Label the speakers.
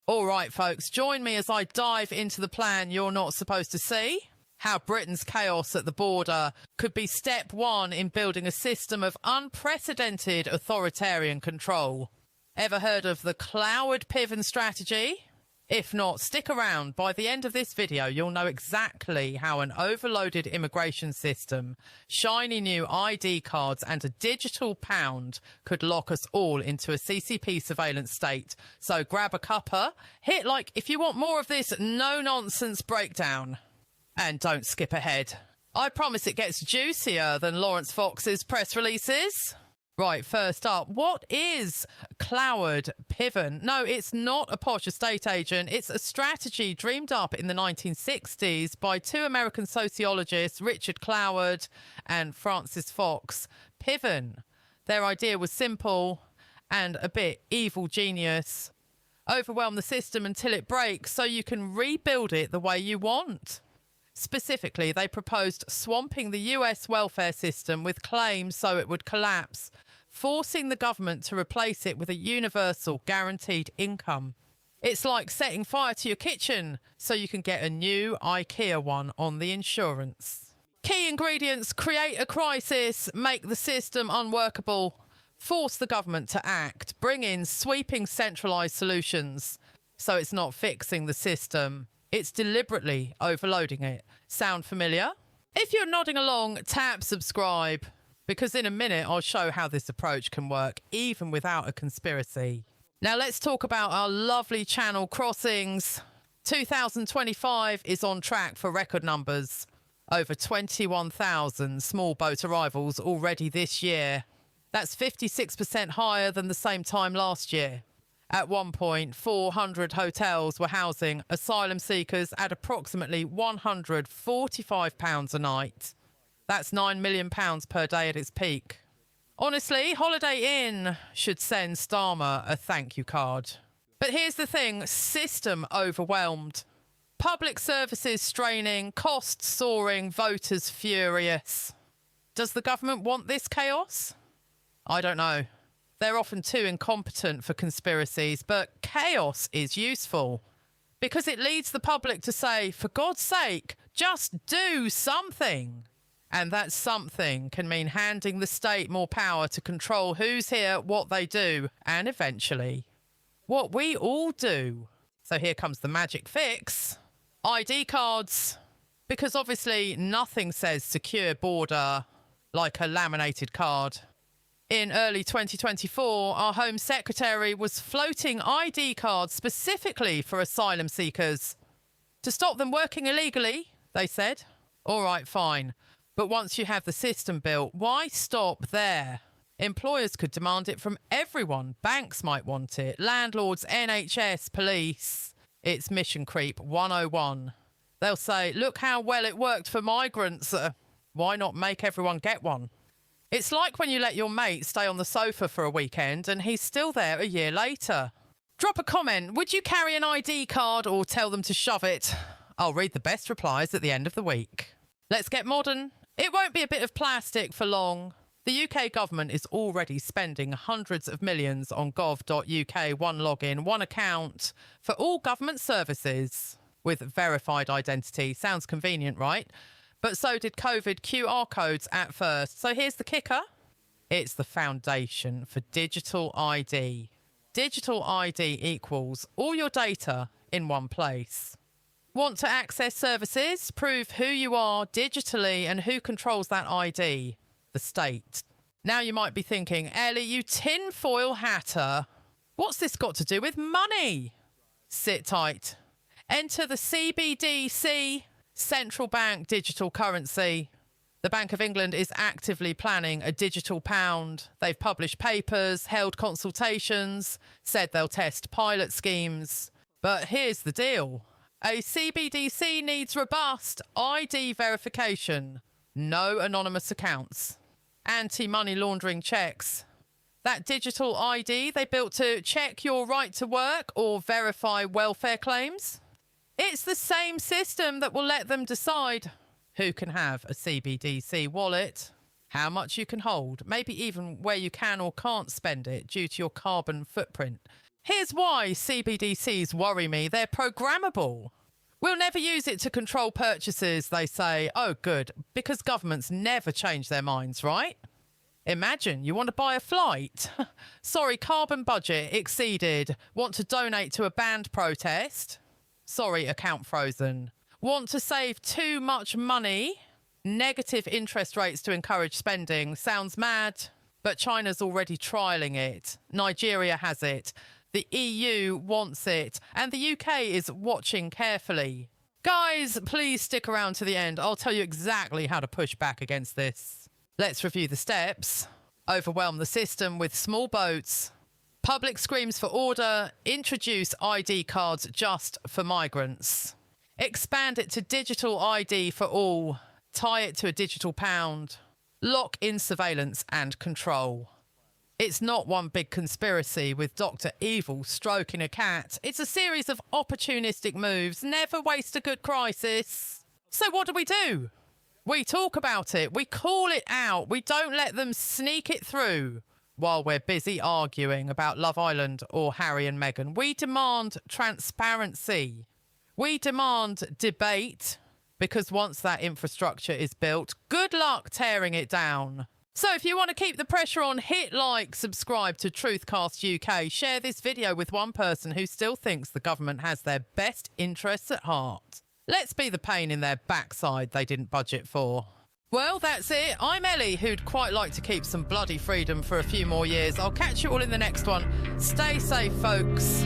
Speaker 1: All right, folks, join me as I dive into the plan you're not supposed to see. How Britain's chaos at the border could be step one in building a system of unprecedented authoritarian control. Ever heard of the Cloward Piven strategy? If not, stick around. By the end of this video, you'll know exactly how an overloaded immigration system, shiny new ID cards and a digital pound could lock us all into a CCP surveillance state. So grab a cuppa, hit like if you want more of this no-nonsense breakdown. And don't skip ahead. I promise it gets juicier than Lawrence Fox's press releases. Right, first up, what is Cloward Piven? No, it's not a posh estate agent. It's a strategy dreamed up in the 1960s by two American sociologists, Richard Cloward and Francis Fox. Piven. Their idea was simple and a bit evil genius. Overwhelm the system until it breaks so you can rebuild it the way you want. Specifically, they proposed swamping the US welfare system with claims so it would collapse, forcing the government to replace it with a universal guaranteed income. It's like setting fire to your kitchen so you can get a new IKEA one on the insurance. Key ingredients: create a crisis, make the system unworkable, force the government to act, bring in sweeping centralised solutions. So it's not fixing the system, it's deliberately overloading it. Sound familiar? If you're nodding along, tap subscribe, because in a minute I'll show how this approach can work even without a conspiracy. Now let's talk about our lovely channel crossings. 2025 is on track for record numbers. Over 21,000 small boat arrivals already this year. That's 56% higher than the same time last year. At one point, 400 hotels were housing asylum seekers at approximately £145 a night. That's £9 million per day at its peak. Honestly, Holiday Inn should send Starmer a thank you card. But here's the thing, system overwhelmed. Public services straining, costs soaring, voters furious. Does the government want this chaos? I don't know. They're often too incompetent for conspiracies, but chaos is useful because it leads the public to say, for God's sake, just do something. And that something can mean handing the state more power to control who's here, what they do, and eventually, what we all do. So here comes the magic fix. ID cards. Because obviously nothing says secure border like a laminated card. In early 2024, our Home Secretary was floating ID cards specifically for asylum seekers. To stop them working illegally, they said. All right, fine. But once you have the system built, why stop there? Employers could demand it from everyone. Banks might want it. Landlords, NHS, police. It's mission creep 101. They'll say, look how well it worked for migrants. Why not make everyone get one? It's like when you let your mate stay on the sofa for a weekend and he's still there a year later. Drop a comment. Would you carry an ID card or tell them to shove it? I'll read the best replies at the end of the week. Let's get modern. It won't be a bit of plastic for long. The UK government is already spending hundreds of millions on gov.uk, one login, one account for all government services with verified identity. Sounds convenient, right? But so did COVID QR codes at first. So here's the kicker. It's the foundation for digital ID. Digital ID equals all your data in one place. Want to access services? Prove who you are digitally and who controls that ID? The state. Now you might be thinking, Ellie, you tinfoil hatter. What's this got to do with money? Sit tight. Enter the CBDC. Central bank digital currency. The Bank of England is actively planning a digital pound. They've published papers, held consultations, said they'll test pilot schemes. But here's the deal. A CBDC needs robust ID verification. No anonymous accounts. Anti-money laundering checks. That digital ID they built to check your right to work or verify welfare claims. It's the same system that will let them decide who can have a CBDC wallet, how much you can hold, maybe even where you can or can't spend it due to your carbon footprint. Here's why CBDCs worry me. They're programmable. We'll never use it to control purchases, they say. Oh, good, because governments never change their minds, right? Imagine you want to buy a flight. Sorry, carbon budget exceeded. Want to donate to a banned protest? Sorry, account frozen. Want to save too much money? Negative interest rates to encourage spending. Sounds mad, but China's already trialling it. Nigeria has it. The EU wants it. And the UK is watching carefully. Guys, please stick around to the end. I'll tell you exactly how to push back against this. Let's review the steps. Overwhelm the system with small boats. Public screams for order. Introduce ID cards just for migrants. Expand it to digital ID for all. Tie it to a digital pound. Lock in surveillance and control. It's not one big conspiracy with Dr. Evil stroking a cat. It's a series of opportunistic moves. Never waste a good crisis. So what do? We talk about it. We call it out. We don't let them sneak it through while we're busy arguing about Love Island or Harry and Meghan. We demand transparency. We demand debate, because once that infrastructure is built, good luck tearing it down. So if you want to keep the pressure on, hit like, subscribe to TruthCast UK, share this video with one person who still thinks the government has their best interests at heart. Let's be the pain in their backside they didn't budget for. Well, that's it. I'm Ellie, who'd quite like to keep some bloody freedom for a few more years. I'll catch you all in the next one. Stay safe, folks.